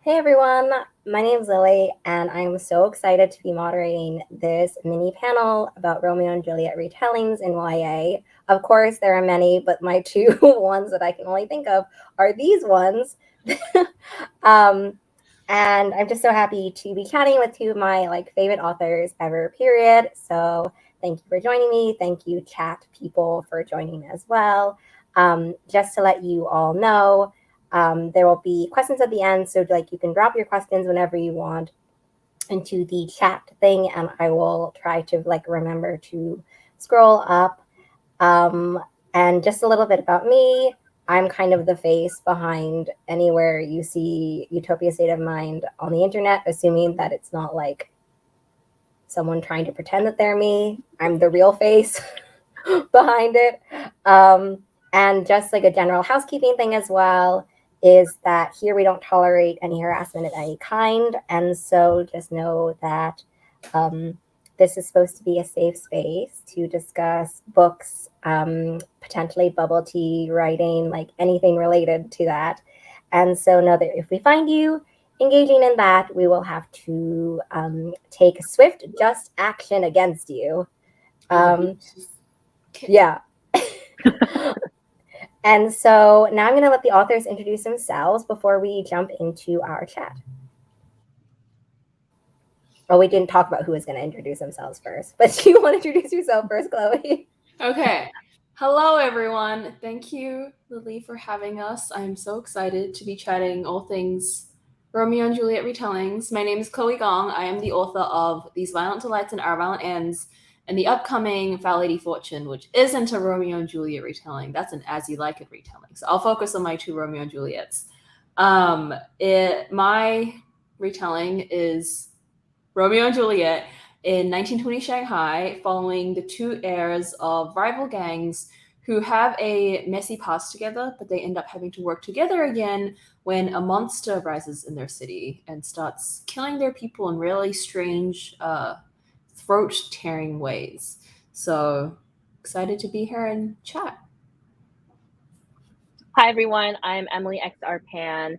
Hey everyone, my name is Lily, and I'm so excited to be moderating this mini panel about Romeo and Juliet retellings in YA. Of course, there are many, but my two ones that I can only think of are these ones. um, and I'm just so happy to be chatting with two of my favorite authors ever. Period. So thank you for joining me. Thank you, chat people, for joining as well. Just to let you all know. There will be questions at the end, so you can drop your questions whenever you want into the chat thing, and I will try to remember to scroll up. And just a little bit about me. I'm kind of the face behind anywhere you see Utopia State of Mind on the internet, assuming that it's not like someone trying to pretend that they're me. I'm the real face behind it. And just a general housekeeping thing as well is that here we don't tolerate any harassment of any kind. And so just know that this is supposed to be a safe space to discuss books, potentially bubble tea, writing, anything related to that. And so know that if we find you engaging in that, we will have to take swift, just action against you. Yeah. And so now I'm going to let the authors introduce themselves before we jump into our chat. Well, we didn't talk about who was going to introduce themselves first, but you want to introduce yourself first, Chloe? Okay. Hello, everyone. Thank you, Lily, for having us. I'm so excited to be chatting all things Romeo and Juliet retellings. My name is Chloe Gong. I am the author of These Violent Delights and Our Violent Ends, and the upcoming Foul Lady Fortune, which isn't a Romeo and Juliet retelling. That's an As You Like It retelling. So I'll focus on my two Romeo and Juliets. My retelling is Romeo and Juliet in 1920 Shanghai, following the two heirs of rival gangs who have a messy past together, but they end up having to work together again when a monster rises in their city and starts killing their people in really strange, throat-tearing ways. So excited to be here and chat. Hi, everyone. I'm Emily X. Arpan.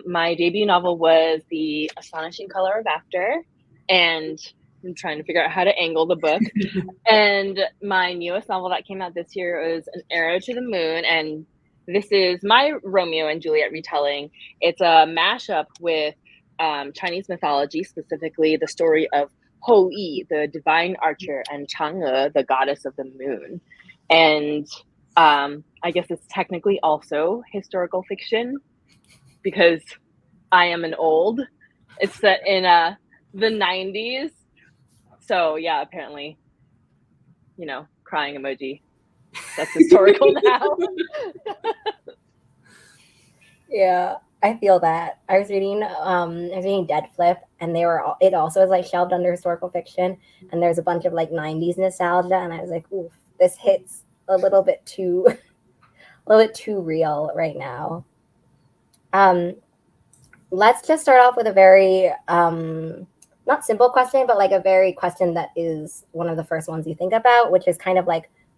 My debut novel was The Astonishing Color of After, and I'm trying to figure out how to angle the book. And my newest novel that came out this year is An Arrow to the Moon, and this is my Romeo and Juliet retelling. It's a mashup with Chinese mythology, specifically the story of Hou Yi, the divine archer, and Chang'e, the goddess of the moon. And I guess it's technically also historical fiction because I am an old. It's set in the 90s. So yeah, apparently, crying emoji. That's historical now. Yeah, I feel that. I was reading Dead Flip, and it also is shelved under historical fiction, and there's a bunch of 90s nostalgia, and I was like, oof, this hits a little bit too real right now. Let's just start off with a very not simple question, but a very question that is one of the first ones you think about, which is kind of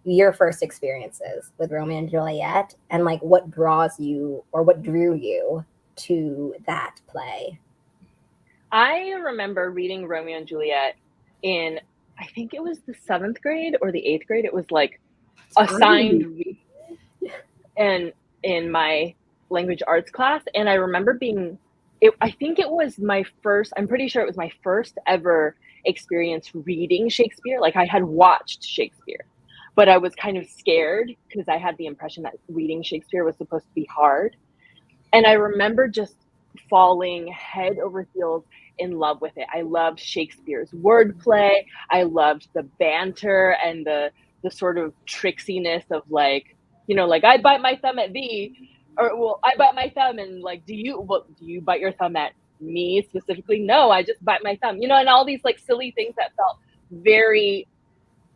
your first experiences with Romeo and Juliet, and what draws you or what drew you to that play. I remember reading Romeo and Juliet in, I think it was the 7th grade or the 8th grade. It was assigned reading and in my language arts class. And I remember I think it was I'm pretty sure it was my first ever experience reading Shakespeare. I had watched Shakespeare, but I was kind of scared because I had the impression that reading Shakespeare was supposed to be hard. And I remember just falling head over heels in love with it. I loved Shakespeare's wordplay. I loved the banter and the sort of tricksiness of I bite my thumb at thee, or I bite my thumb, and do you bite your thumb at me specifically? No, I just bite my thumb, and all these silly things that felt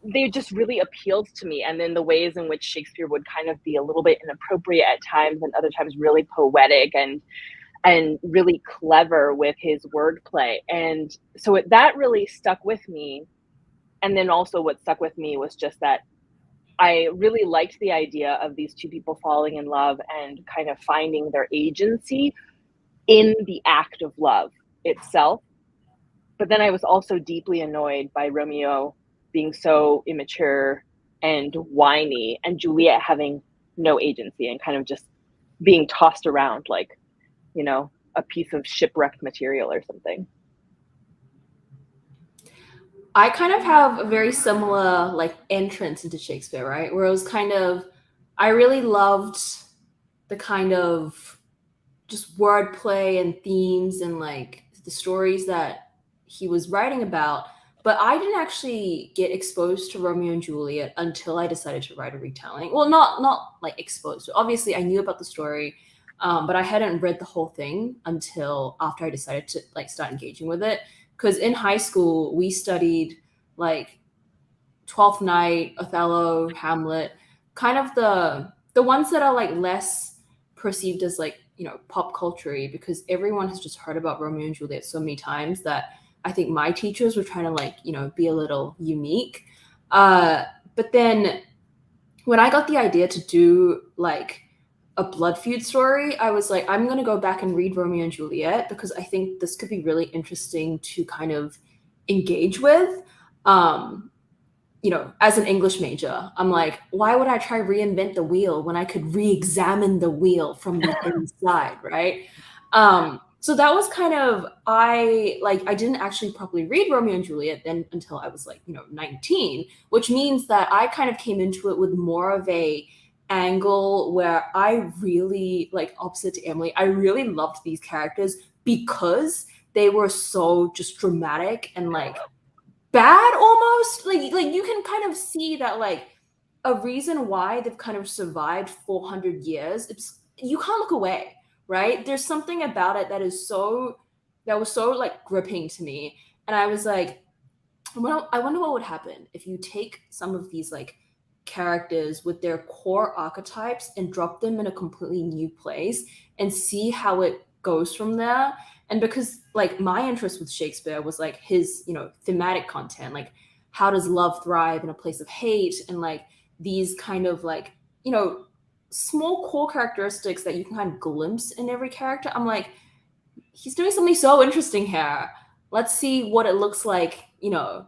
they just really appealed to me. And then the ways in which Shakespeare would kind of be a little bit inappropriate at times, and other times really poetic and really clever with his wordplay. And so that really stuck with me. And then also what stuck with me was just that I really liked the idea of these two people falling in love and kind of finding their agency in the act of love itself. But then I was also deeply annoyed by Romeo being so immature and whiny, and Juliet having no agency and kind of just being tossed around like, you know, a piece of shipwrecked material or something. I kind of have a very similar like entrance into Shakespeare, right? Where it was kind of, I really loved the kind of just wordplay and themes and like the stories that he was writing about. But I didn't actually get exposed to Romeo and Juliet until I decided to write a retelling. Well, not like exposed. Obviously, I knew about the story, but I hadn't read the whole thing until after I decided to like start engaging with it. Because in high school, we studied like Twelfth Night, Othello, Hamlet, kind of the ones that are like less perceived as like, you know, pop culture, because everyone has just heard about Romeo and Juliet so many times that I think my teachers were trying to like, you know, be a little unique. But then when I got the idea to do like a blood feud story, I was like, I'm gonna go back and read Romeo and Juliet because I think this could be really interesting to kind of engage with. Um, you know, as an English major, I'm like, why would I try reinvent the wheel when I could re-examine the wheel from the inside, right? So that was kind of, I didn't actually properly read Romeo and Juliet then until I was like, you know, 19, which means that I kind of came into it with more of a angle where I really, like opposite to Emily, I really loved these characters because they were so just dramatic and like bad almost, like you can kind of see that like a reason why they've kind of survived 400 years, it's, you can't look away, right? There's something about it that is so, that was so like gripping to me, and I was like, well, I wonder what would happen if you take some of these like characters with their core archetypes and drop them in a completely new place and see how it goes from there. And because like my interest with Shakespeare was like his, you know, thematic content, like how does love thrive in a place of hate, and like these kind of like, you know, small core characteristics that you can kind of glimpse in every character. I'm like, he's doing something so interesting here. Let's see what it looks like, you know,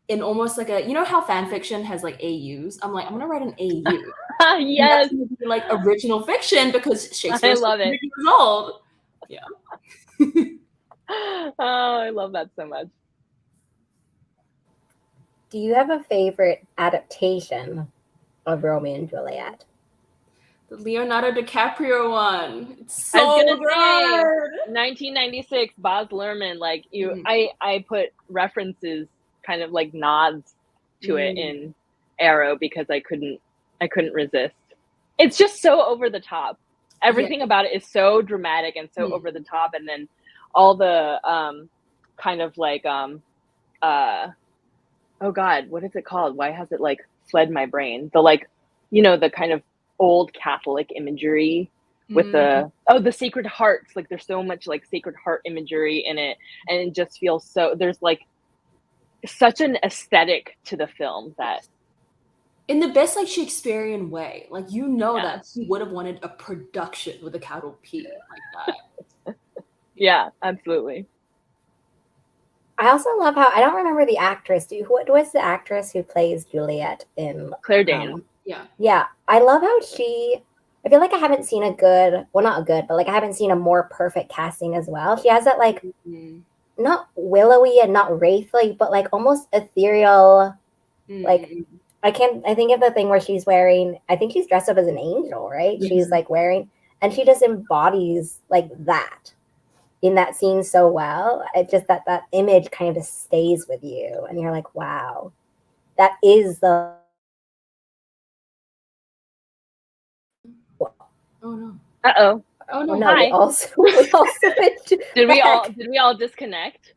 in almost like a, you know how fan fiction has like AUs? I'm like, I'm gonna write an AU. And that's Yes, gonna be like original fiction because Shakespeare I is love 100 it. years old. Yeah. Oh, I love that so much. Do you have a favorite adaptation of Romeo and Juliet? The Leonardo DiCaprio one. It's I was so gonna say good. 1996, Baz Luhrmann. Like you, Mm. I put references, kind of like nods to it Mm. in Arrow because I couldn't resist. It's just so over the top. Everything about it is so dramatic and so over the top, and then all the kind of like oh god, what is it called? Why has it like fled my brain? The like, you know, the kind of old Catholic imagery with the Sacred Hearts. Like there's so much like Sacred Heart imagery in it, and it just feels so, there's like such an aesthetic to the film that, in the best like Shakespearean way, like you know yeah. that he would have wanted a production with a capital P like that. Yeah, absolutely. I also love how I don't remember the actress. What was the actress who plays Juliet in Claire Danes. Yeah. Yeah, I love how I feel like I haven't seen a good, well, not a good, but like I haven't seen a more perfect casting as well. She has that like not willowy and not wraithly, but like almost ethereal. Like I think of the thing where she's wearing, I think she's dressed up as an angel, right? Yes. She's like wearing, and she just embodies like that in that scene so well. It just that image kind of just stays with you, and you're like, wow, that is the. Oh no. Uh-oh. Oh no. Oh no, Hi. we also went Did we back. all disconnect?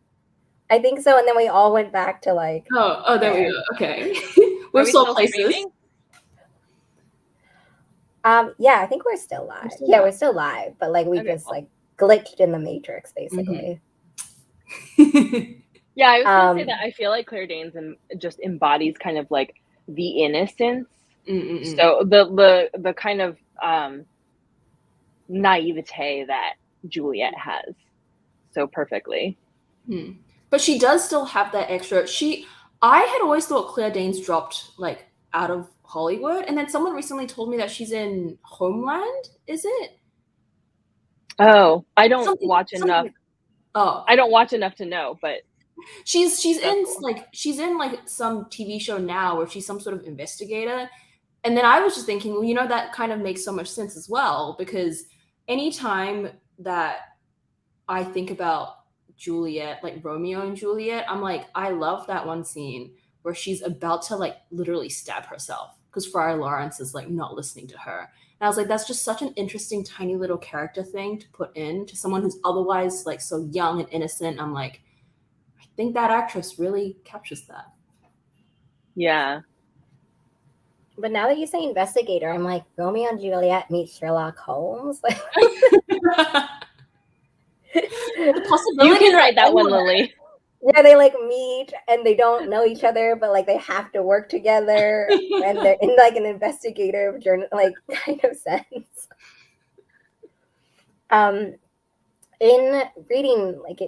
I think so, and then we all went back to like. Oh, there we go. Okay. Are We've we sold still places. streaming? Yeah, I think we're still live. We're still live, but like we just like glitched in the matrix, basically. Yeah, I was gonna say that I feel like Claire Danes just embodies kind of like the innocence. So the kind of naivete that Juliet has so perfectly. But she does still have that extra. I had always thought Claire Danes dropped like out of Hollywood, and then someone recently told me that she's in Homeland. Is it? Oh, I don't Something, watch enough. something. Oh, I don't watch enough to know, but she's in cool. like she's in like some TV show now where she's some sort of investigator. And then I was just thinking, well, that kind of makes so much sense as well, because anytime that I think about Juliet, like Romeo and Juliet, I'm like, I love that one scene where she's about to like literally stab herself because Friar Lawrence is like not listening to her. And I was like, that's just such an interesting, tiny little character thing to put in to someone who's otherwise like so young and innocent. I'm like, I think that actress really captures that. Yeah. But now that you say investigator, I'm like, Romeo and Juliet meet Sherlock Holmes. The possibility You can write that one, Lily. Yeah, they like meet and they don't know each other, but like they have to work together, and they're in like an investigative journal, like kind of sense. In reading, like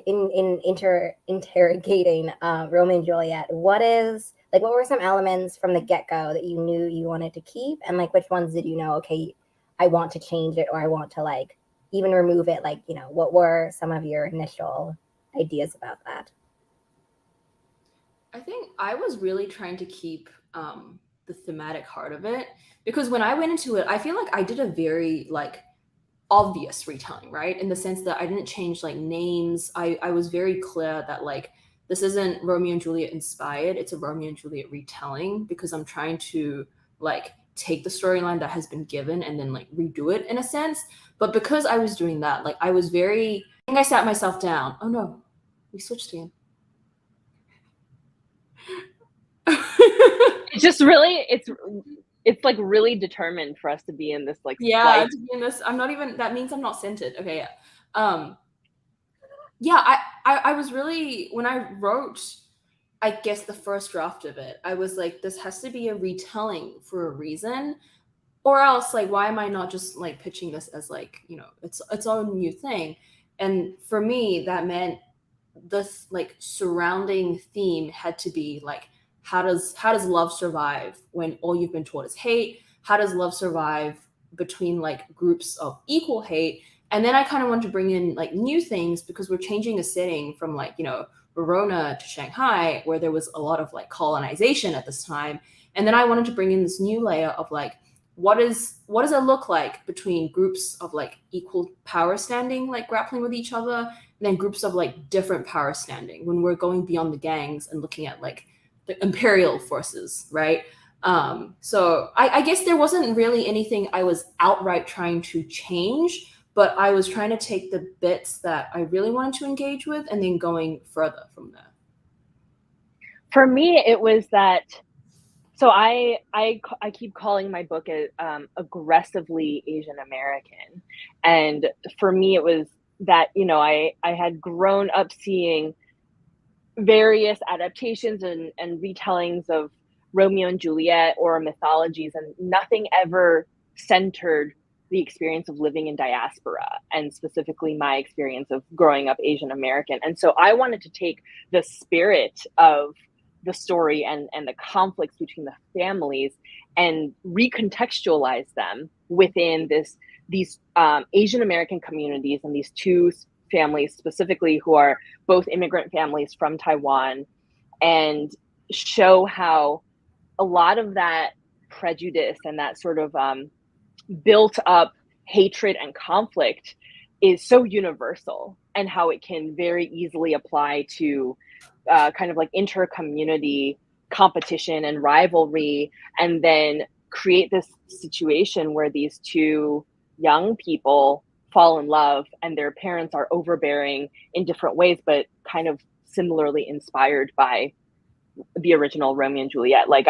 interrogating Romeo and Juliet, what were some elements from the get-go that you knew you wanted to keep, and like which ones did you know, okay, I want to change it, or I want to like even remove it? Like, what were some of your initial ideas about that? I think I was really trying to keep the thematic heart of it, because when I went into it, I feel like I did a very like obvious retelling, right? In the sense that I didn't change like names. I was very clear that like this isn't Romeo and Juliet inspired, it's a Romeo and Juliet retelling, because I'm trying to like take the storyline that has been given and then like redo it in a sense. But because I was doing that, like I think I sat myself down. Oh no, we switched again. It's just really, it's like really determined for us to be in this like to be in this. I'm not even, that means I'm not centered. Okay, yeah. Yeah, I was really, when I wrote, I guess the first draft of it, I was like, this has to be a retelling for a reason, or else like why am I not just like pitching this as like, its own new thing? And for me, that meant this like surrounding theme had to be like, how does love survive when all you've been taught is hate? How does love survive between like groups of equal hate? And then I kind of wanted to bring in like new things, because we're changing the setting from like, Verona to Shanghai, where there was a lot of like colonization at this time. And then I wanted to bring in this new layer of like, what does it look like between groups of like equal power standing, like grappling with each other, and then groups of like different power standing when we're going beyond the gangs and looking at like the imperial forces, right? So I guess there wasn't really anything I was outright trying to change, but I was trying to take the bits that I really wanted to engage with and then going further from there. For me, it was that. So I keep calling my book aggressively Asian American, and for me it was that I had grown up seeing various adaptations and retellings of Romeo and Juliet or mythologies, and nothing ever centered the experience of living in diaspora, and specifically my experience of growing up Asian American. And so I wanted to take the spirit of the story and the conflicts between the families and recontextualize them within these Asian American communities, and these two families specifically who are both immigrant families from Taiwan, and show how a lot of that prejudice and that sort of built up hatred and conflict is so universal, and how it can very easily apply to kind of like inter-community competition and rivalry, and then create this situation where these two young people fall in love and their parents are overbearing in different ways, but kind of similarly inspired by the original Romeo and Juliet. Like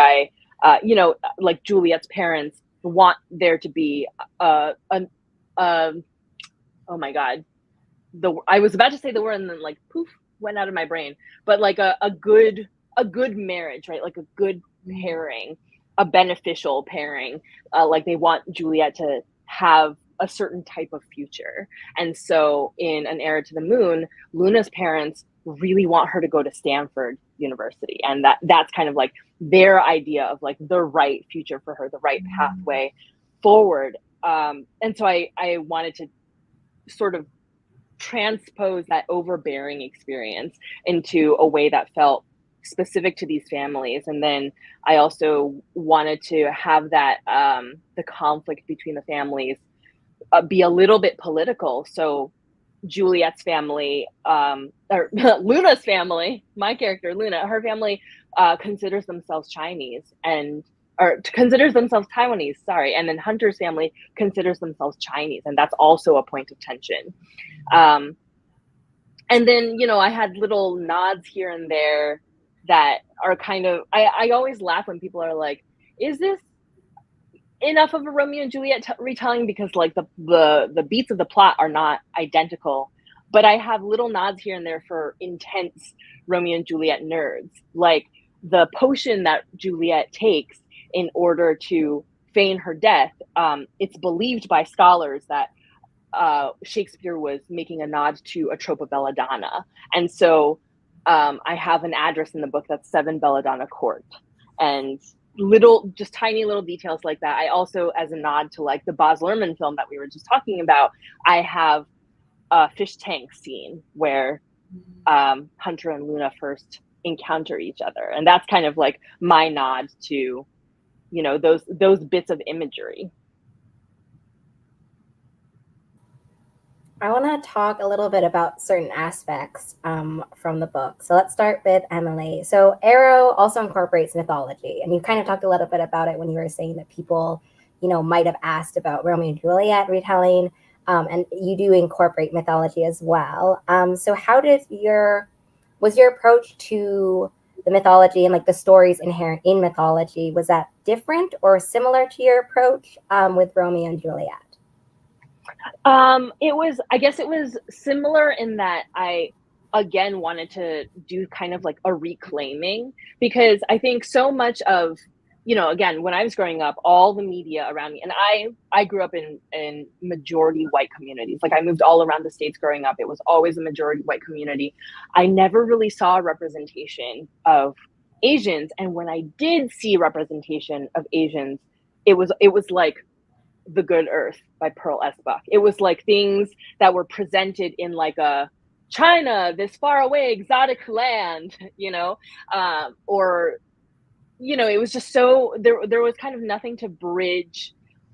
like Juliet's parents want there to be oh my God, I was about to say the word and then like poof, went out of my brain, but like a good marriage, right? Like a good pairing, a beneficial pairing. Like they want Juliet to have a certain type of future. And so in An Heir to the Moon, Luna's parents really want her to go to Stanford University, and that's kind of like their idea of like the right future for her, the right pathway forward. And so I wanted to sort of transpose that overbearing experience into a way that felt specific to these families. And then I also wanted to have that the conflict between the families be a little bit political. So Juliet's family, or Luna's family, my character Luna, her family considers themselves Chinese, and or considers themselves Taiwanese, sorry, and then Hunter's family considers themselves Chinese, and that's also a point of tension. And then, you know, I had little nods here and there that are kind of, I always laugh when people are like, is this enough of a Romeo and Juliet retelling? Because like the beats of the plot are not identical, but I have little nods here and there for intense Romeo and Juliet nerds. Like the potion that Juliet takes in order to feign her death, it's believed by scholars that Shakespeare was making a nod to a trope of belladonna. And so I have an address in the book that's 7 Belladonna Court. And little, just tiny little details like that. I also, as a nod to like the Baz Luhrmann film that we were just talking about, I have a fish tank scene where Hunter and Luna first encounter each other. And that's kind of like my nod to, you know, those bits of imagery. I want to talk a little bit about certain aspects from the book. So let's start with Emily. So Arrow also incorporates mythology, and you kind of talked a little bit about it when you were saying that people, you know, might have asked about Romeo and Juliet retelling, and you do incorporate mythology as well. So how was your approach to the mythology and like the stories inherent in mythology, was that different or similar to your approach with Romeo and Juliet? I guess it was similar in that I again wanted to do kind of like a reclaiming, because I think so much of, you know, again, when I was growing up, all the media around me, and I grew up in majority white communities. Like I moved all around the States growing up. It was always a majority white community. I never really saw a representation of Asians. And when I did see representation of Asians, it was like The Good Earth by Pearl S. Buck. It was like things that were presented in like a China, this far away exotic land, you know, or, you know, it was just so there was kind of nothing to bridge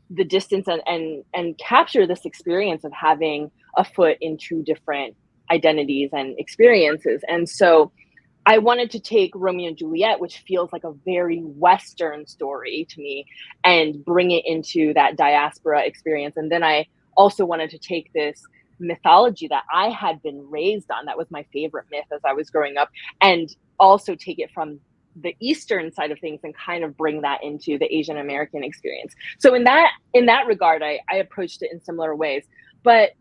the distance and capture this experience of having a foot in two different identities and experiences. And so I wanted to take Romeo and Juliet, which feels like a very Western story to me, and bring it into that diaspora experience. And then I also wanted to take this mythology that I had been raised on, that was my favorite myth as I was growing up, and also take it from the Eastern side of things and kind of bring that into the Asian American experience. So in that regard, I approached it in similar ways. But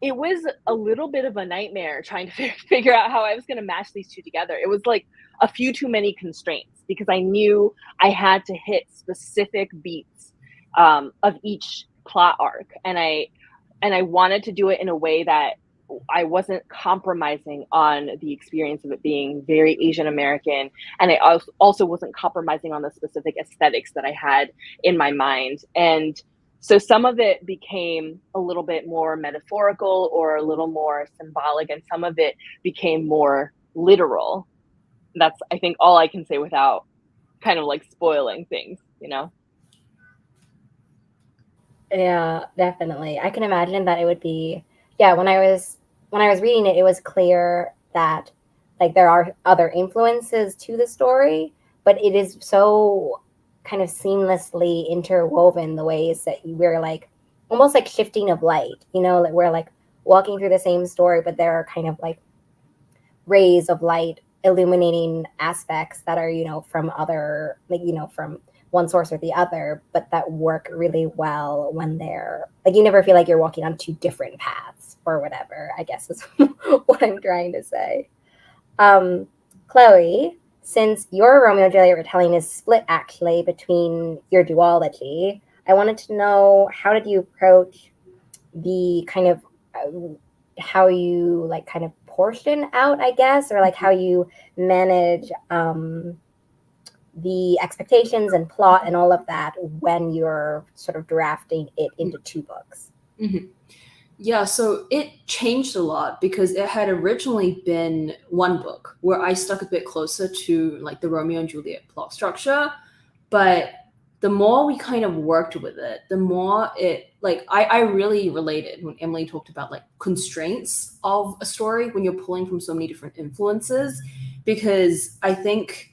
it was a little bit of a nightmare trying to figure out how I was going to match these two together. It was like a few too many constraints, because I knew I had to hit specific beats of each plot arc. And I wanted to do it in a way that I wasn't compromising on the experience of it being very Asian American. And I also wasn't compromising on the specific aesthetics that I had in my mind. And so some of it became a little bit more metaphorical or a little more symbolic, and some of it became more literal. That's, I think, all I can say without kind of like spoiling things, you know? Yeah, definitely. I can imagine that it would be, yeah, when I was reading it, it was clear that like there are other influences to the story, but it is so kind of seamlessly interwoven, the ways that we're like almost like shifting of light, you know, like we're like walking through the same story, but there are kind of like rays of light illuminating aspects that are, you know, from other, like, you know, from one source or the other, but that work really well when they're like, you never feel like you're walking on two different paths or whatever, I guess is what I'm trying to say. Chloe, since your Romeo and Juliet retelling is split actually between your duology, I wanted to know, how did you approach the kind of how you like kind of portion out, I guess, or like how you manage the expectations and plot and all of that when you're sort of drafting it into two books. Mm-hmm. Yeah, so it changed a lot because it had originally been one book where I stuck a bit closer to like the Romeo and Juliet plot structure. But the more we kind of worked with it, the more it like I really related when Emily talked about like constraints of a story when you're pulling from so many different influences, because I think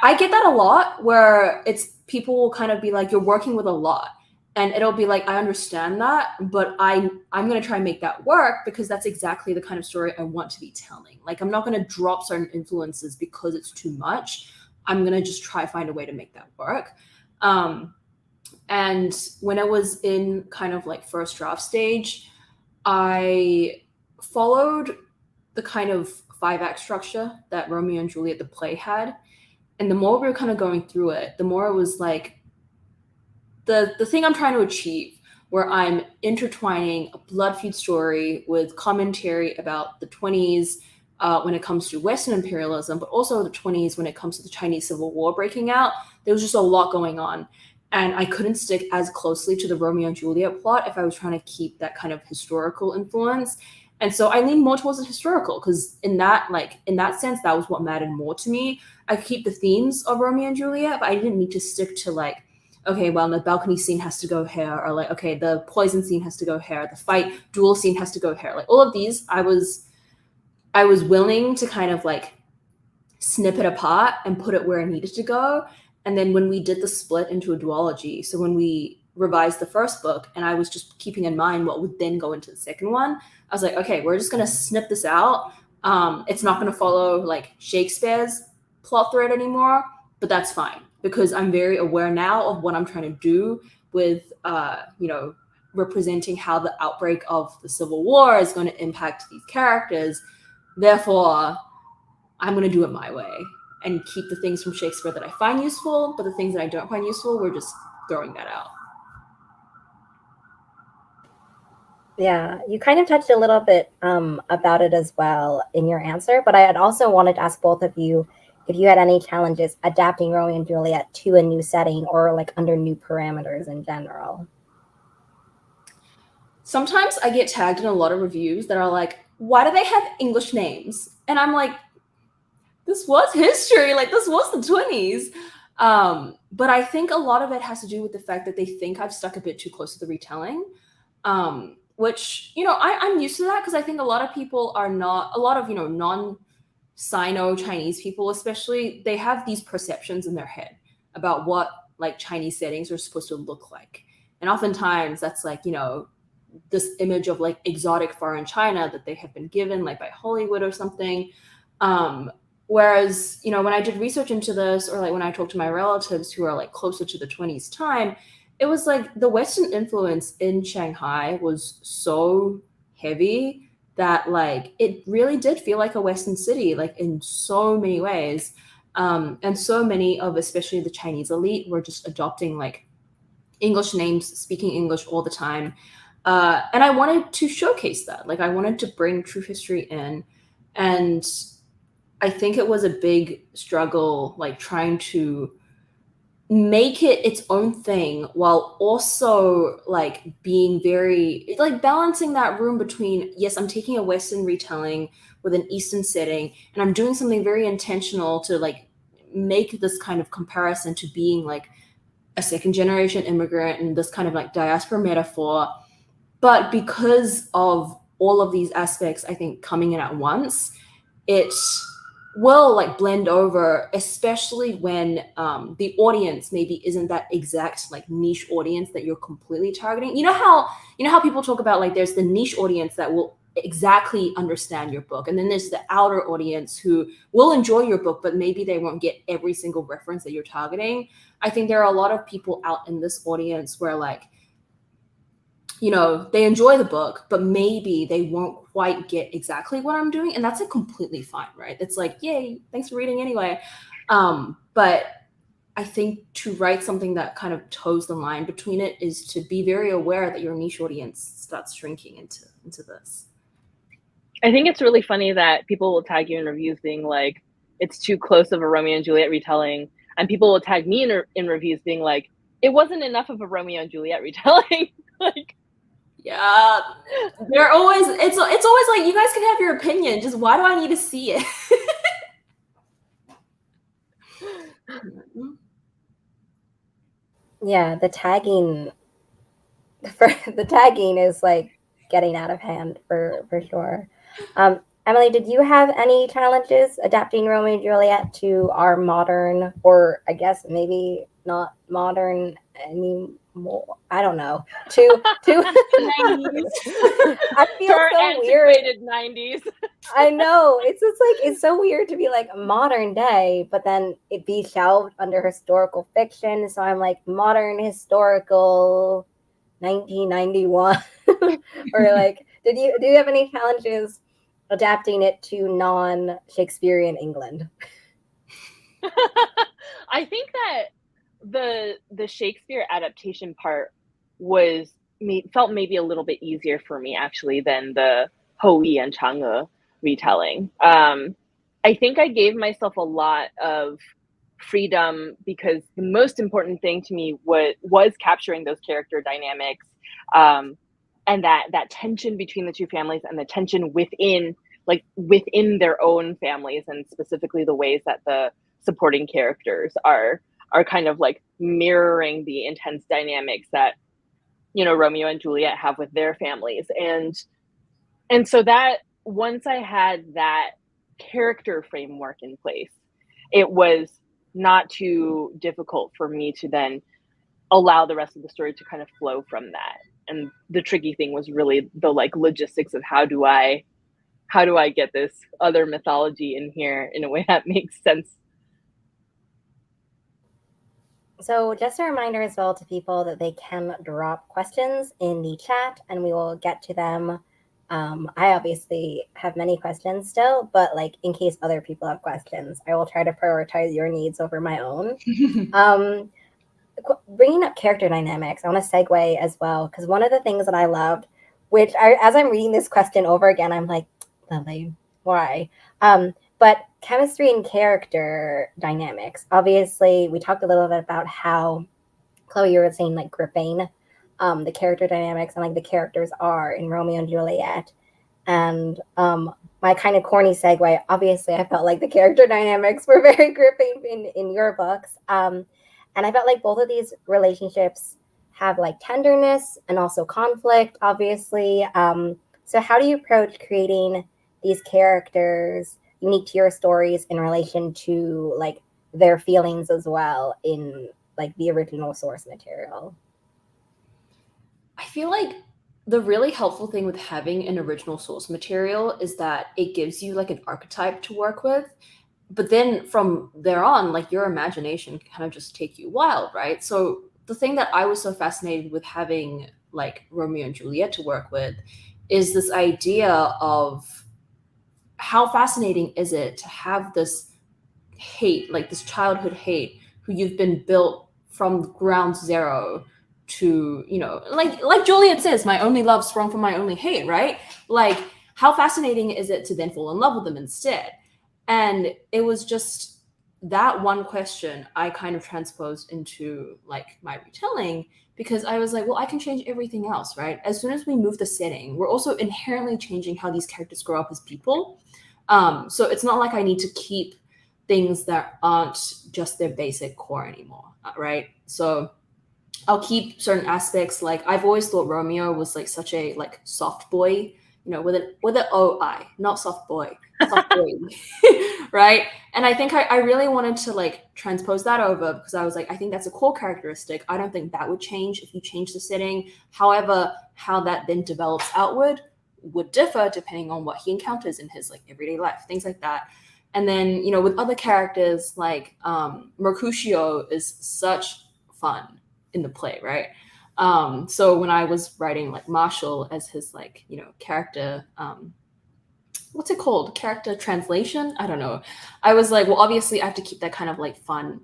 I get that a lot where it's people will kind of be like, you're working with a lot. And it'll be like, I understand that, but I'm gonna try and make that work because that's exactly the kind of story I want to be telling. Like I'm not gonna drop certain influences because it's too much. I'm gonna just try find a way to make that work. And when I was in kind of like first draft stage, I followed the kind of 5 act structure that Romeo and Juliet the play had. And the more we were kind of going through it, the more it was like the thing I'm trying to achieve, where I'm intertwining a blood feud story with commentary about the 20s when it comes to Western imperialism, but also the 20s when it comes to the Chinese Civil War breaking out. There was just a lot going on. And I couldn't stick as closely to the Romeo and Juliet plot if I was trying to keep that kind of historical influence. And so I leaned more towards the historical because in that sense, that was what mattered more to me. I could keep the themes of Romeo and Juliet, but I didn't need to stick to like, okay, well, the balcony scene has to go here, or like, okay, the poison scene has to go here, the fight duel scene has to go here. Like all of these, I was willing to kind of like snip it apart and put it where it needed to go. And then when we did the split into a duology, so when we revised the first book and I was just keeping in mind what would then go into the second one, I was like, okay, we're just gonna snip this out. It's not gonna follow like Shakespeare's plot thread anymore, but that's fine because I'm very aware now of what I'm trying to do with, representing how the outbreak of the Civil War is going to impact these characters. Therefore, I'm going to do it my way and keep the things from Shakespeare that I find useful, but the things that I don't find useful, we're just throwing that out. Yeah, you kind of touched a little bit about it as well in your answer, but I had also wanted to ask both of you if you had any challenges adapting Romeo and Juliet to a new setting or like under new parameters in general. Sometimes I get tagged in a lot of reviews that are like, why do they have English names? And I'm like, this was history. Like, this was the 20s. But I think a lot of it has to do with the fact that they think I've stuck a bit too close to the retelling, which, I'm used to that because I think a lot of people are not, a lot of, non-Sino-Chinese people especially, they have these perceptions in their head about what, like, Chinese settings are supposed to look like. And oftentimes that's like, this image of like exotic foreign China that they have been given like by Hollywood or something. Whereas, when I did research into this or like when I talked to my relatives who are like closer to the 20s time, it was like the Western influence in Shanghai was so heavy that like it really did feel like a Western city, like in so many ways. And so many of especially the Chinese elite were just adopting like English names, speaking English all the time. And I wanted to showcase that. Like I wanted to bring true history in. And I think it was a big struggle, like trying to make it its own thing while also like being very, like balancing that room between, yes, I'm taking a Western retelling with an Eastern setting, and I'm doing something very intentional to like make this kind of comparison to being like a second generation immigrant and this kind of like diaspora metaphor. But because of all of these aspects, I think coming in at once, it will like blend over, especially when the audience maybe isn't that exact like niche audience that you're completely targeting. You know how people talk about like there's the niche audience that will exactly understand your book, and then there's the outer audience who will enjoy your book, but maybe they won't get every single reference that you're targeting. I think there are a lot of people out in this audience where like, they enjoy the book, but maybe they won't quite get exactly what I'm doing. And that's like completely fine, right? It's like, yay, thanks for reading anyway. But I think to write something that kind of toes the line between it is to be very aware that your niche audience starts shrinking into this. I think it's really funny that people will tag you in reviews being like, it's too close of a Romeo and Juliet retelling, and people will tag me in reviews being like, it wasn't enough of a Romeo and Juliet retelling. Like, yeah, they're always it's always like, you guys can have your opinion, just why do I need to see it? Yeah, the tagging is like getting out of hand for sure. Emily, did you have any challenges adapting Romeo and Juliet to our modern, or I guess maybe not modern anymore? I don't know. To 90s. I feel her so weird. antiquated 90s. I know. It's just like, it's so weird to be like modern day, but then it be shelved under historical fiction. So I'm like modern historical 1991. Or like, do you have any challenges adapting it to non-Shakespearean England? I think that the Shakespeare adaptation part felt maybe a little bit easier for me actually than the Hou Yi and Chang'e retelling. I think I gave myself a lot of freedom because the most important thing to me was capturing those character dynamics, and that tension between the two families and the tension within their own families, and specifically the ways that the supporting characters are kind of like mirroring the intense dynamics that Romeo and Juliet have with their families. And so that once I had that character framework in place, it was not too difficult for me to then allow the rest of the story to kind of flow from that. And the tricky thing was really the like logistics of how do I get this other mythology in here in a way that makes sense. So just a reminder as well to people that they can drop questions in the chat and we will get to them. I obviously have many questions still, but like in case other people have questions, I will try to prioritize your needs over my own. Bringing up character dynamics, I want to segue as well, because one of the things that I loved, which as I'm reading this question over again, I'm like, Lily, why? But chemistry and character dynamics. Obviously, we talked a little bit about how, Chloe, you were saying like gripping the character dynamics and like the characters are in Romeo and Juliet. And my kind of corny segue, obviously, I felt like the character dynamics were very gripping in your books. And I felt like both of these relationships have like tenderness and also conflict, obviously. So how do you approach creating these characters unique to your stories in relation to like their feelings as well in like the original source material? I feel like the really helpful thing with having an original source material is that it gives you like an archetype to work with. But then from there on, like your imagination can kind of just take you wild, right? So the thing that I was so fascinated with having like Romeo and Juliet to work with is this idea of how fascinating is it to have this hate, like this childhood hate, who you've been built from ground zero to, like Juliet says, my only love sprung from my only hate, right? Like, how fascinating is it to then fall in love with them instead? And it was just that one question I kind of transposed into like my retelling, because I was like, well, I can change everything else, right? As soon as we move the setting, we're also inherently changing how these characters grow up as people. So it's not like I need to keep things that aren't just their basic core anymore, right? So I'll keep certain aspects. Like I've always thought Romeo was like such a like soft boy, with an O-I, not soft boy, soft boy, right? And I think I really wanted to like transpose that over, because I was like, I think that's a core characteristic. I don't think that would change if you change the setting. However, how that then develops outward would differ depending on what he encounters in his like everyday life, things like that. And then, with other characters, like Mercutio is such fun in the play, right? So when I was writing like Marshall as his like, character, what's it called? Character translation? I don't know. I was like, well, obviously I have to keep that kind of like fun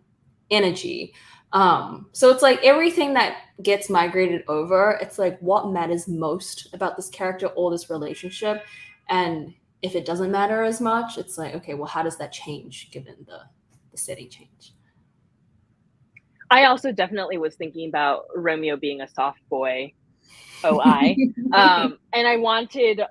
energy. So it's like everything that gets migrated over, it's like what matters most about this character or this relationship. And if it doesn't matter as much, it's like, okay, well, how does that change given the setting change? I also definitely was thinking about Romeo being a soft boy. And I wanted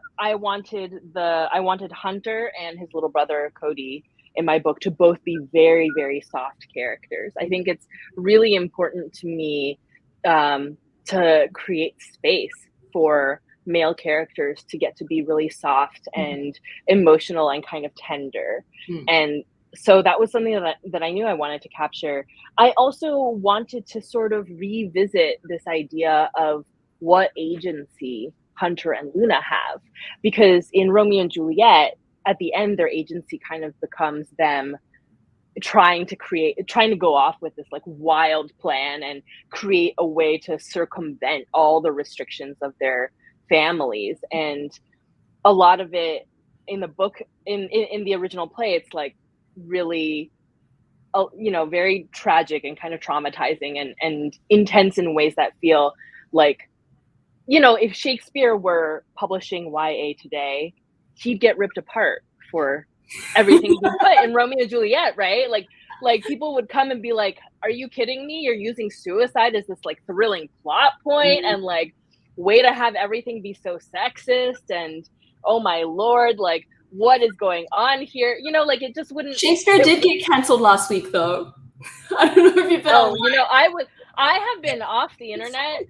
Hunter and his little brother Cody in my book to both be very, very soft characters. I think it's really important to me to create space for male characters to get to be really soft and emotional and kind of tender. And so that was something that I knew I wanted to capture. I also wanted to sort of revisit this idea of what agency Hunter and Luna have, because in Romeo and Juliet, at the end, their agency kind of becomes them trying to go off with this like wild plan and create a way to circumvent all the restrictions of their families. And a lot of it in the book, in the original play, it's like really very tragic and kind of traumatizing and intense in ways that feel like, if Shakespeare were publishing YA today, he'd get ripped apart for everything he put in Romeo and Juliet, right? Like people would come and be like, "Are you kidding me? You're using suicide as this like thrilling plot point, and like way to have everything be so sexist, and oh my lord, like what is going on here?" Like it just wouldn't. Shakespeare did get cancelled last week, though. I don't know if you've been. Oh, I have been off the internet.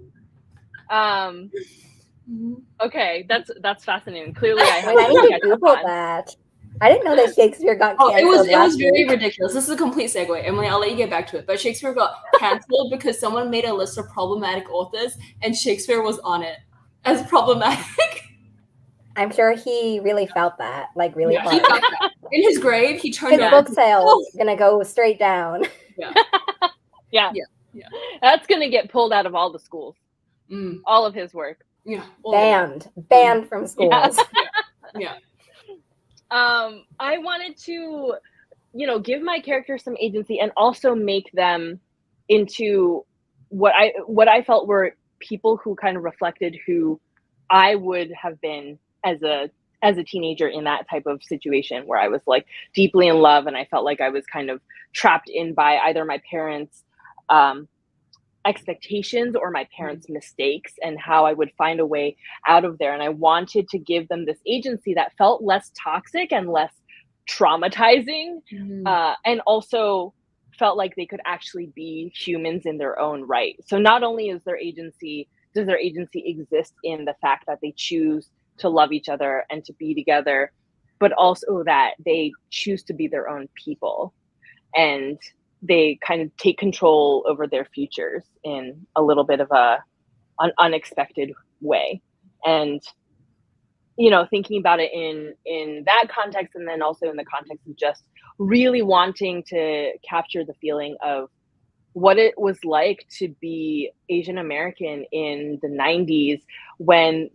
Okay, that's fascinating. Clearly, I have. I need to Google that. I didn't know that Shakespeare got canceled. It was very ridiculous. This is a complete segue, Emily. I'll let you get back to it. But Shakespeare got canceled because someone made a list of problematic authors, and Shakespeare was on it as problematic. I'm sure he really felt that, like really hard. He felt that. In his grave, he turned his book sales gonna go straight down. Yeah. That's gonna get pulled out of all the schools. All of his work. Yeah. Banned from schools. Yeah. I wanted to, give my characters some agency and also make them into what I felt were people who kind of reflected who I would have been as a teenager in that type of situation where I was like deeply in love and I felt like I was kind of trapped in by either my parents' expectations or my parents' mistakes, and how I would find a way out of there. And I wanted to give them this agency that felt less toxic and less traumatizing, and also felt like they could actually be humans in their own right. So not only does their agency exist in the fact that they choose to love each other and to be together, but also that they choose to be their own people, and they kind of take control over their futures in a little bit of an unexpected way. And, thinking about it in that context, and then also in the context of just really wanting to capture the feeling of what it was like to be Asian American in the 90s when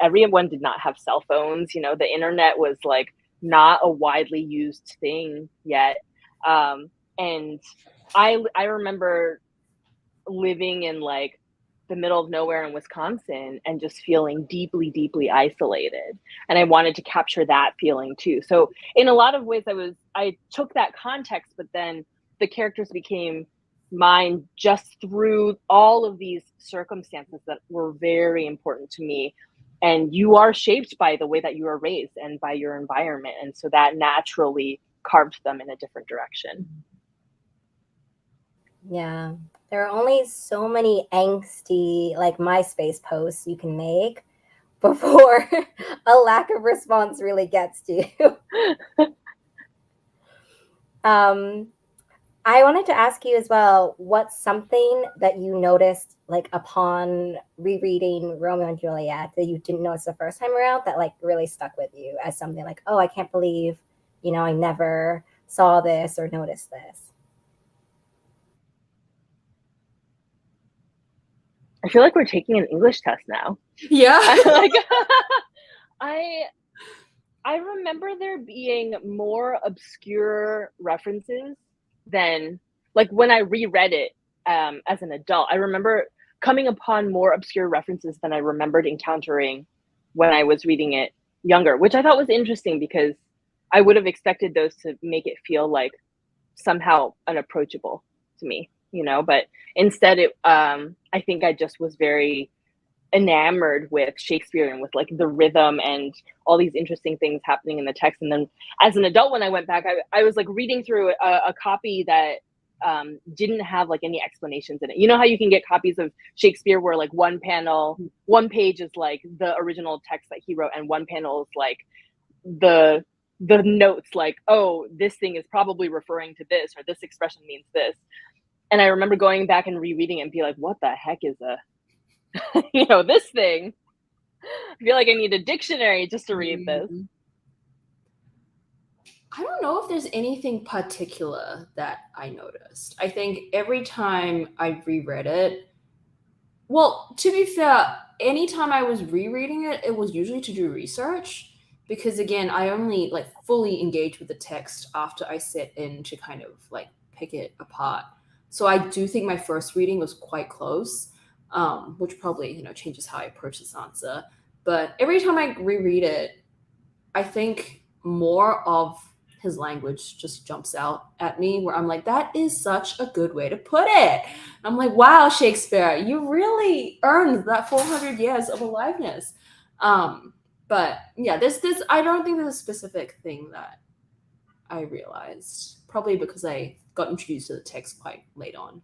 everyone did not have cell phones. The internet was like not a widely used thing yet. And I remember living in like the middle of nowhere in Wisconsin and just feeling deeply, deeply isolated. And I wanted to capture that feeling too. So in a lot of ways I took that context, but then the characters became mine just through all of these circumstances that were very important to me. And you are shaped by the way that you are raised and by your environment. And so that naturally carved them in a different direction. Yeah. There are only so many angsty, like MySpace posts you can make before a lack of response really gets to you. I wanted to ask you as well, what's something that you noticed like upon rereading Romeo and Juliet that you didn't notice the first time around that like really stuck with you as something like, oh, I can't believe, I never saw this or noticed this? I feel like we're taking an English test now. Yeah. I remember there being more obscure references than like when I reread it as an adult, I remember coming upon more obscure references than I remembered encountering when I was reading it younger, which I thought was interesting because I would have expected those to make it feel like somehow unapproachable to me, you know, but instead it I think I just was very enamored with Shakespeare and with like the rhythm and all these interesting things happening in the text. And then as an adult, when I went back, I was like reading through a copy that didn't have like any explanations in it. You know how you can get copies of Shakespeare where like one page is like the original text that he wrote, and one panel is like the notes, like, oh, this thing is probably referring to this, or this expression means this. And I remember going back and rereading it and be like, what the heck is this thing? I feel like I need a dictionary just to read this. I don't know if there's anything particular that I noticed. I think every time I reread it, well, to be fair, anytime I was rereading it, it was usually to do research because again, I only like fully engage with the text after I sit in to kind of like pick it apart. So I do think my first reading was quite close, which probably changes how I approach this answer. But every time I reread it, I think more of his language just jumps out at me where I'm like, that is such a good way to put it. I'm like, wow, Shakespeare, you really earned that 400 years of aliveness. But yeah, this I don't think there's a specific thing that I realized, probably because I got introduced to the text quite late on.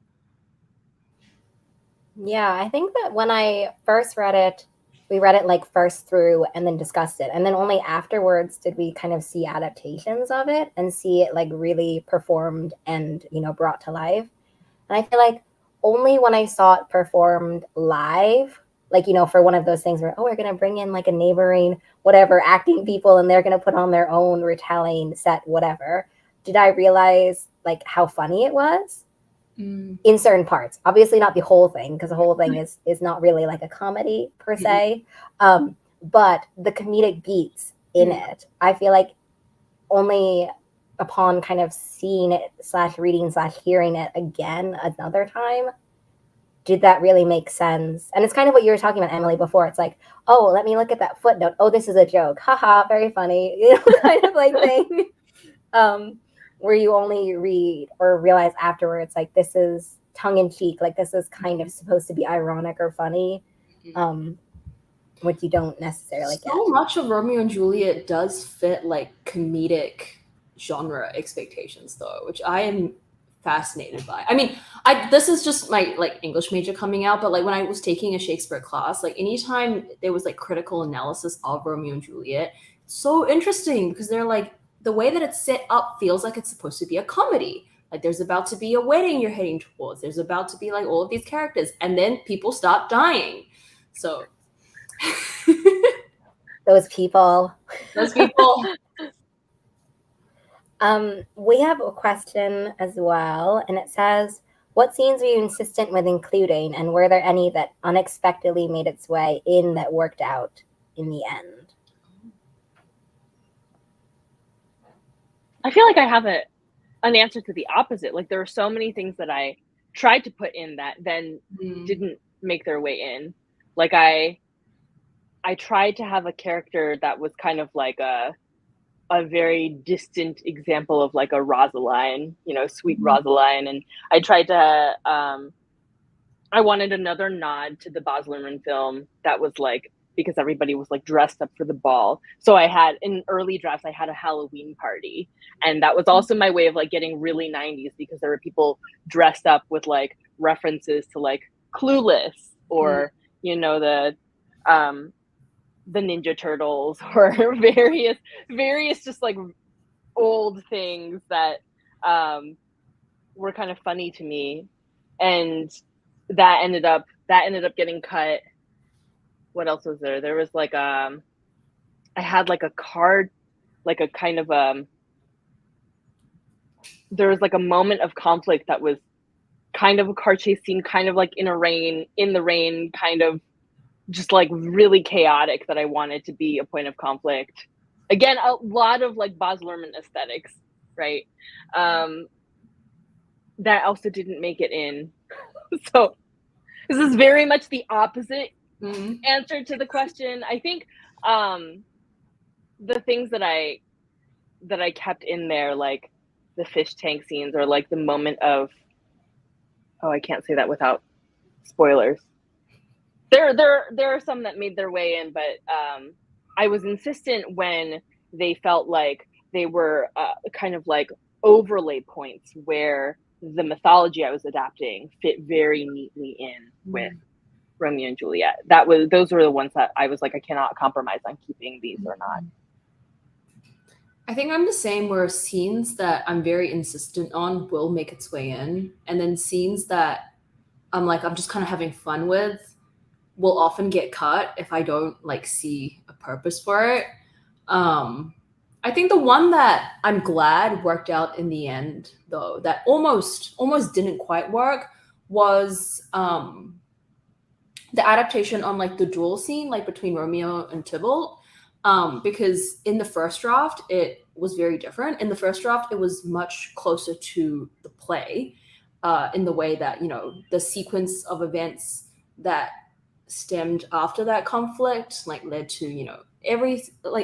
Yeah, I think that when I first read it, we read it like first through and then discussed it. And then only afterwards did we kind of see adaptations of it and see it like really performed and, brought to life. And I feel like only when I saw it performed live, like, for one of those things where, oh, we're going to bring in like a neighboring, whatever, acting people and they're going to put on their own retelling set, whatever, did I realize like how funny it was. In certain parts, obviously not the whole thing, because the whole thing is not really like a comedy per se, but the comedic beats in it, I feel like only upon kind of seeing it / reading / hearing it again another time did that really make sense. And it's kind of what you were talking about, Emily, before. It's like, oh, let me look at that footnote, oh, this is a joke, haha, very funny, kind of like thing. Where you only read or realize afterwards, like, this is tongue-in-cheek, like this is kind of supposed to be ironic or funny, which you don't necessarily get. So much of Romeo and Juliet does fit like comedic genre expectations though, which I am fascinated by. I mean, this is just my like English major coming out, but like when I was taking a Shakespeare class, like anytime there was like critical analysis of Romeo and Juliet, it's so interesting because they're like, the way that it's set up feels like it's supposed to be a comedy. Like there's about to be a wedding you're heading towards. There's about to be like all of these characters, and then people start dying. So those people. We have a question as well, and it says, what scenes were you insistent with including, and were there any that unexpectedly made its way in that worked out in the end? I feel like I have an answer to the opposite. Like there are so many things that I tried to put in that then didn't make their way in. Like I tried to have a character that was kind of like a very distant example of like a Rosaline, sweet Rosaline. And I tried to, I wanted another nod to the Baz Luhrmann film that was like, because everybody was like dressed up for the ball. So I had, in early drafts, I had a Halloween party. And that was also my way of like getting really 90s, because there were people dressed up with like references to like Clueless or, the Ninja Turtles or various just like old things that were kind of funny to me. And that ended up getting cut. What else was there? There was like I had like a card, like a kind of there was like a moment of conflict that was kind of a car chase scene, kind of like in the rain, kind of just like really chaotic, that I wanted to be a point of conflict. Again, a lot of like Baz Luhrmann aesthetics, right? that also didn't make it in. So this is very much the opposite answer to the question. I think the things that I kept in there, like the fish tank scenes, or like the moment of, oh, I can't say that without spoilers. There are some that made their way in, but I was insistent when they felt like they were kind of like overlay points where the mythology I was adapting fit very neatly in with Romeo and Juliet. Those were the ones that I was like, I cannot compromise on keeping these or not. I think I'm the same, where scenes that I'm very insistent on will make its way in, and then scenes that I'm just kind of having fun with will often get cut if I don't like see a purpose for it. I think the one that I'm glad worked out in the end, though, that almost didn't quite work, was the adaptation on like the duel scene, like between Romeo and Tybalt. Because in the first draft, it was very different. In the first draft, it was much closer to the play, in the way that, you know, the sequence of events that stemmed after that conflict like led to, you know,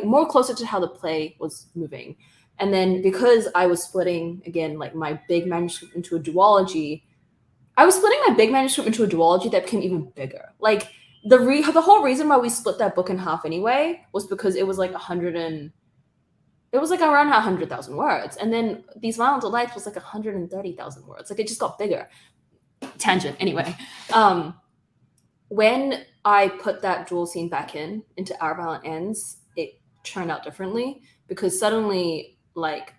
more closer to how the play was moving. And then because I was splitting again like my big manuscript into a duology, that became even bigger. Like the whole reason why we split that book in half anyway was because it was like around 100,000 words, and then These Violent Delights was like 130,000 words. Like it just got bigger. Tangent. Anyway, when I put that duel scene back into Our Violent Ends, it turned out differently, because suddenly, like,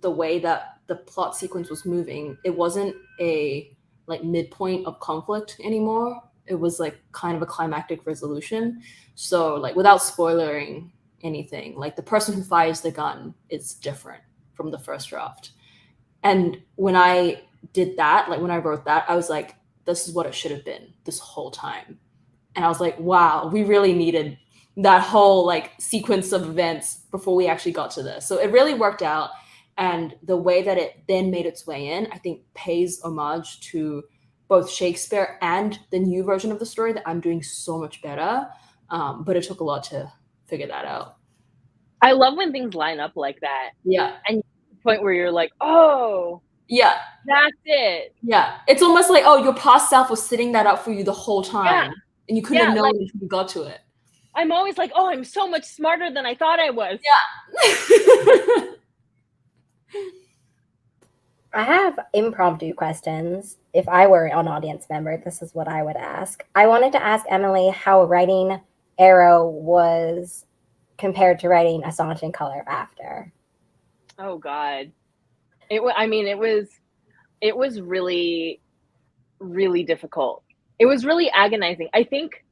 the way that the plot sequence was moving, it wasn't a like midpoint of conflict anymore. It was like kind of a climactic resolution. So like, without spoiling anything, like the person who fires the gun is different from the first draft. And when I did that, like when I wrote that, I was like, this is what it should have been this whole time. And I was like, wow, we really needed that whole like sequence of events before we actually got to this. So it really worked out. And the way that it then made its way in, I think pays homage to both Shakespeare and the new version of the story that I'm doing so much better. But it took a lot to figure that out. I love when things line up like that. Yeah. And the point where you're like, oh, yeah, that's it. Yeah. It's almost like, oh, your past self was sitting that up for you the whole time. Yeah. And you couldn't have known until you got to it. I'm always like, oh, I'm so much smarter than I thought I was. Yeah. I have impromptu questions. If I were an audience member, this is what I would ask. I wanted to ask Emily how writing Arrow was compared to writing Astonishing Color After. Oh God, it was really, really difficult. It was really agonizing. I think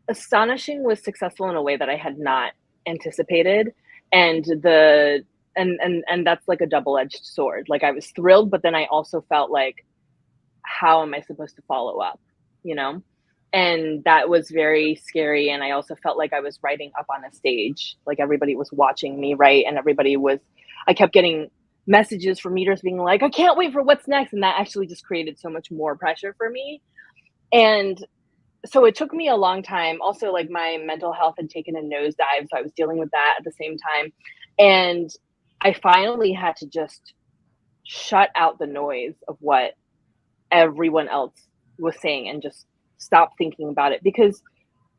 Astonishing was successful in a way that I had not anticipated, and that's like a double-edged sword. Like, I was thrilled, but then I also felt like, how am I supposed to follow up, you know? And that was very scary. And I also felt like I was writing up on a stage, like everybody was watching me write, and I kept getting messages from readers being like, I can't wait for what's next. And that actually just created so much more pressure for me. And so it took me a long time. Also, like, my mental health had taken a nosedive, so I was dealing with that at the same time. And I finally had to just shut out the noise of what everyone else was saying and just stop thinking about it. Because,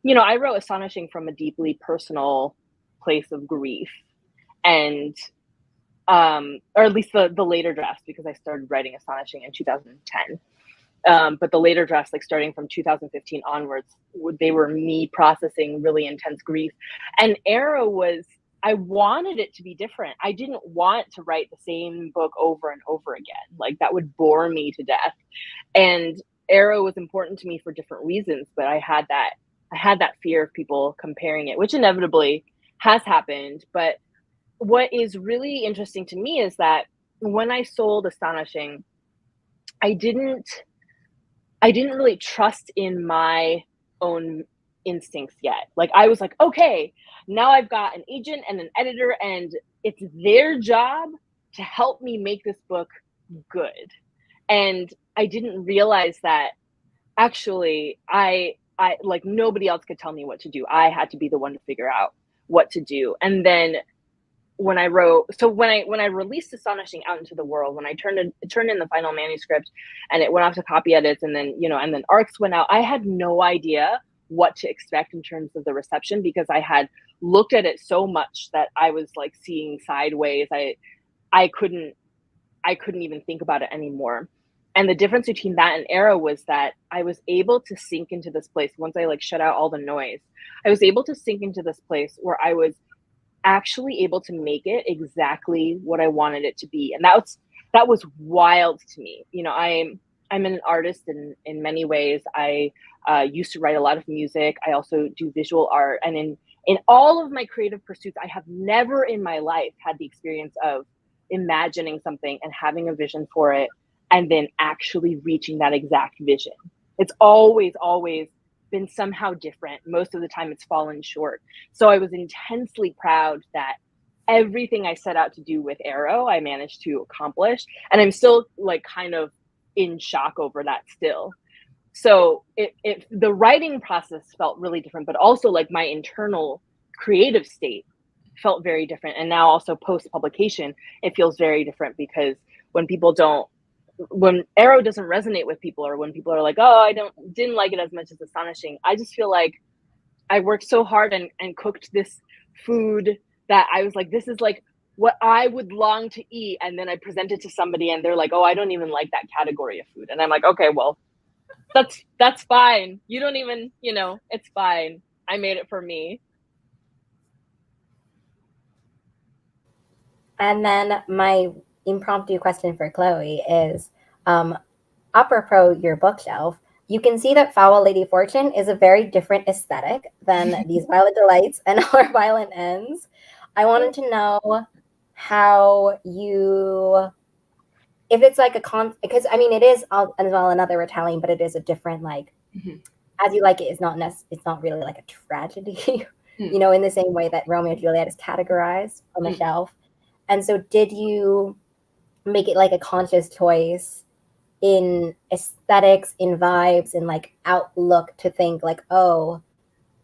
you know, I wrote Astonishing from a deeply personal place of grief. And or at least the later drafts, because I started writing Astonishing in 2010. But the later drafts, like starting from 2015 onwards, they were me processing really intense grief. And Arrow I wanted it to be different. I didn't want to write the same book over and over again. Like, that would bore me to death. And Arrow was important to me for different reasons, but I had that fear of people comparing it, which inevitably has happened. But what is really interesting to me is that when I sold Astonishing, I didn't really trust in my own instincts yet. Like, I was like, okay, now I've got an agent and an editor, and it's their job to help me make this book good. And I didn't realize that actually I like nobody else could tell me what to do. I had to be the one to figure out what to do. And then when I released Astonishing out into the world, when I turned in the final manuscript and it went off to copy edits, and then and then arcs went out, I had no idea what to expect in terms of the reception, because I had looked at it so much that I was like seeing sideways. I couldn't even think about it anymore. And the difference between that and Arrow was that I was able to sink into this place once I like shut out all the noise. I was able to sink into this place where I was actually able to make it exactly what I wanted it to be. And that was wild to me. I'm an artist in many ways. I used to write a lot of music. I also do visual art. And in all of my creative pursuits, I have never in my life had the experience of imagining something and having a vision for it and then actually reaching that exact vision. It's always been somehow different. Most of the time it's fallen short. So I was intensely proud that everything I set out to do with Arrow, I managed to accomplish. And I'm still like kind of in shock over that still. So the writing process felt really different, but also like my internal creative state felt very different. And now also post publication, it feels very different, because when Arrow doesn't resonate with people, or when people are like, oh, I didn't like it as much as Astonishing, I just feel like I worked so hard and cooked this food that I was like, this is like what I would long to eat. And then I present it to somebody and they're like, oh, I don't even like that category of food. And I'm like, okay, well, that's fine. You don't even, it's fine. I made it for me. And then my impromptu question for Chloe is, apropos your bookshelf, you can see that Foul Lady Fortune is a very different aesthetic than these Violet Delights and Our Violent Ends. I wanted to know how if it's like because I mean it is as well another retelling, but it is a different As You Like It is it's not really like a tragedy, in the same way that Romeo and Juliet is categorized on the shelf. And so did you make it like a conscious choice in aesthetics, in vibes, in like outlook to think like, oh,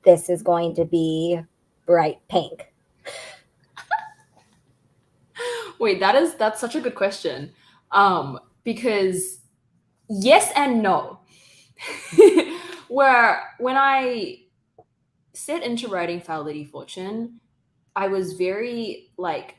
this is going to be bright pink? Wait, that's such a good question. Because yes and no. Where when I set into writing Foul Lady Fortune, I was very like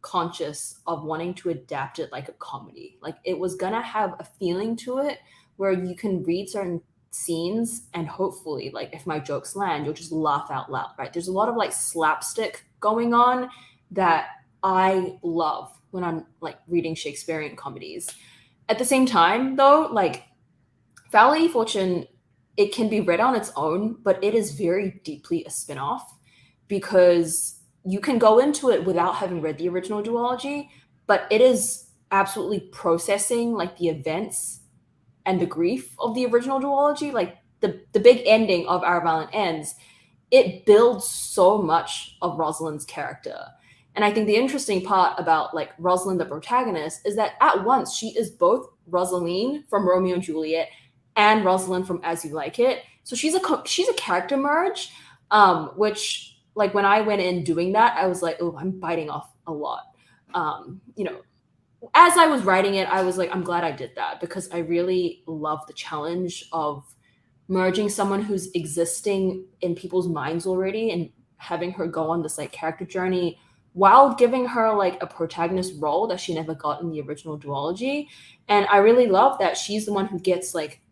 conscious of wanting to adapt it like a comedy. Like it was gonna have a feeling to it where you can read certain scenes and hopefully like if my jokes land, you'll just laugh out loud, right? There's a lot of like slapstick going on that I love when I'm like reading Shakespearean comedies. At the same time though, like Foul Lady Fortune, it can be read on its own, but it is very deeply a spin-off, because you can go into it without having read the original duology, but it is absolutely processing like the events and the grief of the original duology. Like the big ending of Our Violent Ends, it builds so much of Rosalind's character. And I think the interesting part about like Rosalind, the protagonist, is that at once she is both Rosaline from Romeo and Juliet and Rosalind from As You Like It. So she's a character merge, which like when I went in doing that, I was like, oh, I'm biting off a lot. As I was writing it, I was like, I'm glad I did that, because I really love the challenge of merging someone who's existing in people's minds already and having her go on this like character journey while giving her like a protagonist role that she never got in the original duology. And I really love that she's the one who gets like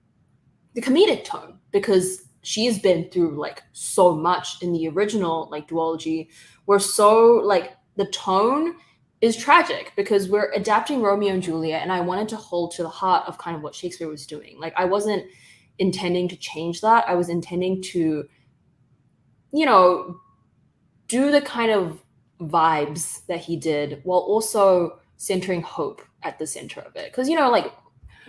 the comedic tone, because she's been through like so much in the original like duology, where so like the tone is tragic because we're adapting Romeo and Juliet, and I wanted to hold to the heart of kind of what Shakespeare was doing. Like I wasn't intending to change that. I was intending to, do the kind of vibes that he did while also centering hope at the center of it. Because, like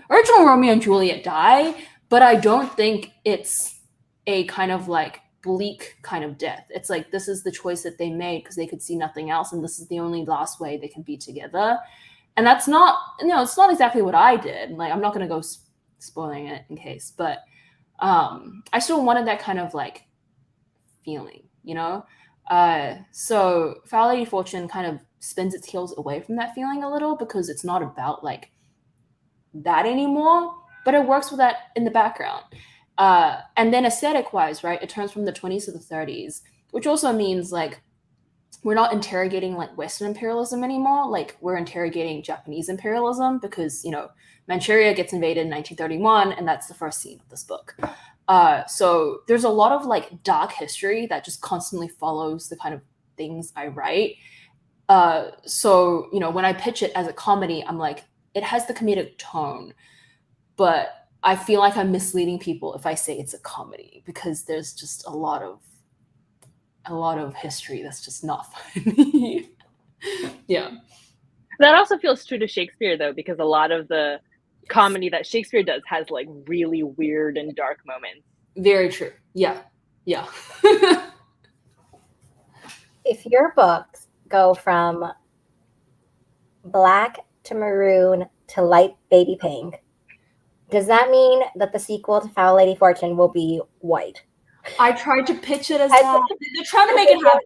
original Romeo and Juliet die, but I don't think it's a kind of like bleak kind of death. It's like this is the choice that they made because they could see nothing else, and this is the only last way they can be together. And that's not, it's not exactly what I did. Like, I'm not going to go spoiling it in case, but I still wanted that kind of like feeling, so Foul Lady Fortune kind of spins its heels away from that feeling a little, because it's not about like that anymore, but it works with that in the background. And then aesthetic wise, right, it turns from the 20s to the 30s, which also means like we're not interrogating like Western imperialism anymore. Like, we're interrogating Japanese imperialism, because Manchuria gets invaded in 1931, and that's the first scene of this book. So there's a lot of like dark history that just constantly follows the kind of things I write. So when I pitch it as a comedy, I'm like, it has the comedic tone, but I feel like I'm misleading people if I say it's a comedy, because there's just a lot of history that's just not funny. Yeah. That also feels true to Shakespeare, though, because a lot of the comedy that Shakespeare does has like really weird and dark moments. Very true. Yeah. If your books go from black to maroon to light baby pink, does that mean that the sequel to Foul Lady Fortune will be white? I tried to pitch it as that. They're trying to make it happen,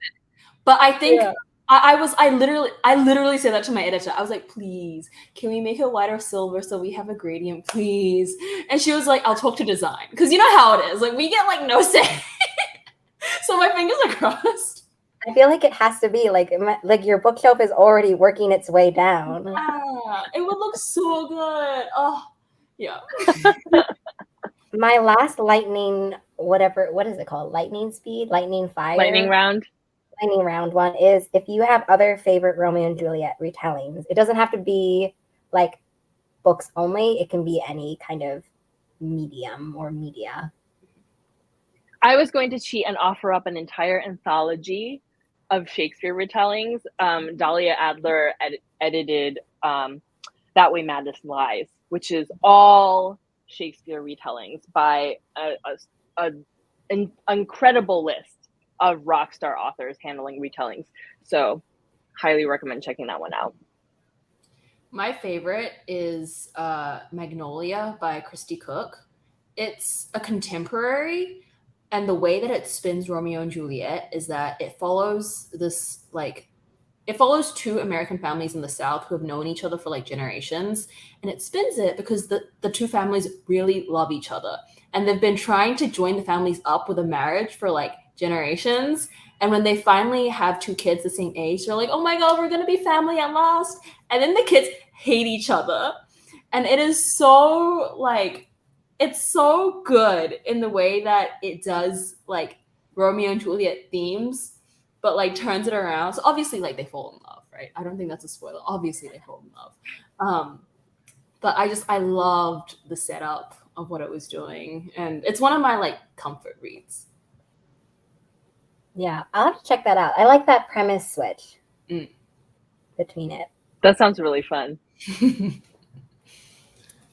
but I think I literally said that to my editor. I was like, please, can we make it white or silver so we have a gradient, please? And she was like, I'll talk to design, because you know how it is. Like, we get like no say. So my fingers are crossed. I feel like it has to be like your bookshelf is already working its way down. Yeah, it would look so good. Oh, yeah. My last lightning, what is it called? Lightning speed? Lightning fire? Lightning round one is, if you have other favorite Romeo and Juliet retellings, it doesn't have to be like books only. It can be any kind of medium or media. I was going to cheat and offer up an entire anthology of Shakespeare retellings. Dahlia Adler edited That Way Madness Lies, which is all Shakespeare retellings by an incredible list of rock star authors handling retellings. So highly recommend checking that one out. My favorite is Magnolia by Christy Cook. It's a contemporary, and the way that it spins Romeo and Juliet is that it follows two American families in the South who have known each other for like generations, and it spins it because the two families really love each other, and they've been trying to join the families up with a marriage for like generations. And when they finally have two kids the same age, they're like, oh my God, we're going to be family at last. And then the kids hate each other. And it is so like, it's so good in the way that it does like Romeo and Juliet themes, but like turns it around. So obviously like they fall in love, right? I don't think that's a spoiler. Obviously they fall in love. But I loved the setup of what it was doing. And it's one of my like comfort reads. Yeah, I'll have to check that out. I like that premise switch between it. That sounds really fun.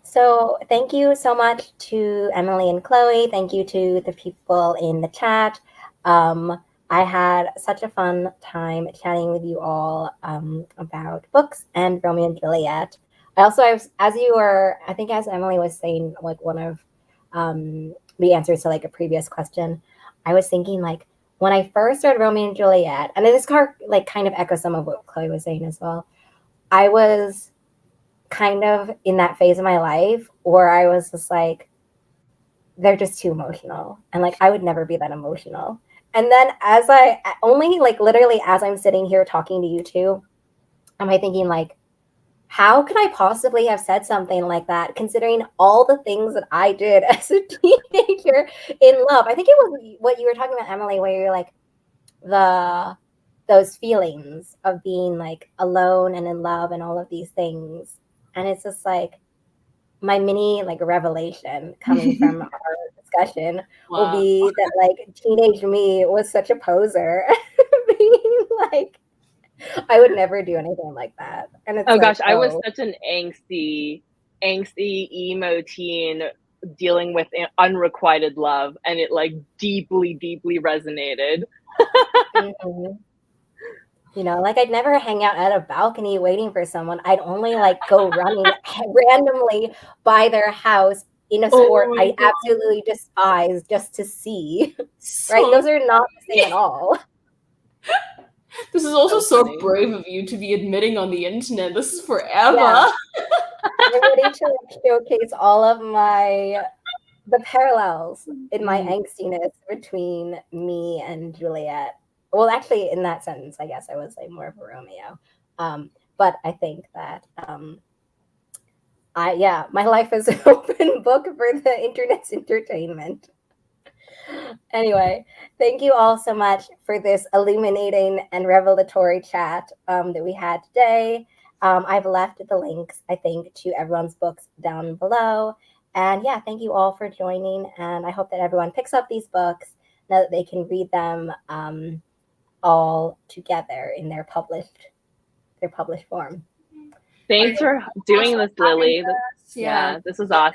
So thank you so much to Emily and Chloe. Thank you to the people in the chat. I had such a fun time chatting with you all about books and Romeo and Juliet. As Emily was saying, like one of the answers to like a previous question, I was thinking like, when I first read Romeo and Juliet, and this car like kind of echoes some of what Chloe was saying as well, I was kind of in that phase of my life where I was just like, they're just too emotional. And like, I would never be that emotional. And then as I'm sitting here talking to you two, am I thinking like, how could I possibly have said something like that, considering all the things that I did as a teenager in love? I think it was what you were talking about, Emily, where you're like those feelings of being like alone and in love and all of these things. And it's just like my mini like revelation coming from our discussion will be that like teenage me was such a poser, being like, I would never do anything like that. And it's I was such an angsty emo teen dealing with unrequited love, and it like deeply resonated. You know, like I'd never hang out at a balcony waiting for someone. I'd only like go running randomly by their house in a Oh sport my I god, absolutely despise just to see. Right? so Those are not the same at all. this is also So so funny. brave of you to be admitting on the internet. This is Yeah, forever. I'm ready to like, showcase all of the parallels in my Mm. angstiness between me and Juliet. Well, actually, in that sentence, I guess I would say more of a Romeo. But I think that my life is an open book for the internet's entertainment. Anyway, thank you all so much for this illuminating and revelatory chat that we had today. I've left the links, I think, to everyone's books down below. And yeah, thank you all for joining. And I hope that everyone picks up these books now that they can read them all together in their published form. Thanks for doing this, Lily. Yeah. Yeah, this was awesome.